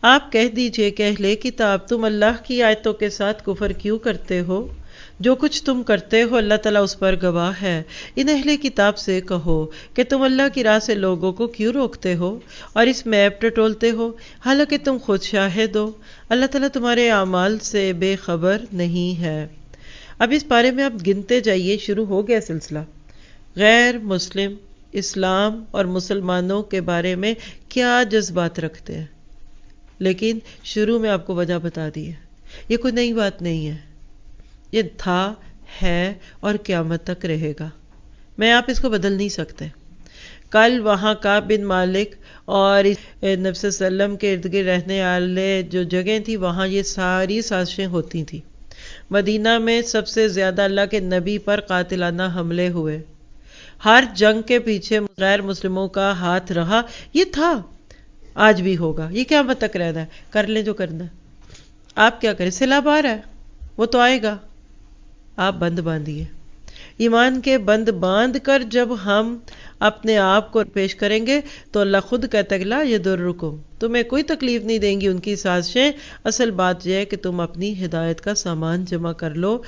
آپ کہہ دیجئے کہ اہل کتاب تم اللہ کی آیتوں کے ساتھ کفر کیوں کرتے ہو؟ جو کچھ تم کرتے ہو اللہ تعالیٰ اس پر گواہ ہے۔ ان اہل کتاب سے کہو کہ تم اللہ کی راہ سے لوگوں کو کیوں روکتے ہو اور اس میپ ٹٹولتے ہو، حالانکہ تم خود شاہد ہو۔ اللہ تعالیٰ تمہارے اعمال سے بے خبر نہیں ہے۔ اب اس بارے میں آپ گنتے جائیے، شروع ہو گیا سلسلہ۔ غیر مسلم اسلام اور مسلمانوں کے بارے میں کیا جذبات رکھتے ہیں، لیکن شروع میں آپ کو وجہ بتا دی ہے۔ یہ کوئی نئی بات نہیں ہے، یہ تھا، ہے اور قیامت تک رہے گا۔ میں آپ اس کو بدل نہیں سکتے۔ کل وہاں کعب بن مالک اور نبی صلی اللہ علیہ وسلم کے ارد گرد رہنے والے جو جگہیں تھی وہاں یہ ساری سازشیں ہوتی تھیں۔ مدینہ میں سب سے زیادہ اللہ کے نبی پر قاتلانہ حملے ہوئے۔ ہر جنگ کے پیچھے غیر مسلموں کا ہاتھ رہا، یہ تھا، آج بھی ہوگا، یہ قیامت تک رہنا ہے۔ کر لیں جو کرنا ہے۔ آپ کیا کریں؟ سیلاب آ رہا ہے، وہ تو آئے گا، آپ بند باندھیے۔ ایمان کے بند باندھ کر جب ہم اپنے آپ کو پیش کریں گے تو اللہ خود کہتا ہے لا یضرکم، تمہیں کوئی تکلیف نہیں دیں گی ان کی سازشیں، اصل بات یہ ہے کہ تم اپنی ہدایت کا سامان جمع کر لو۔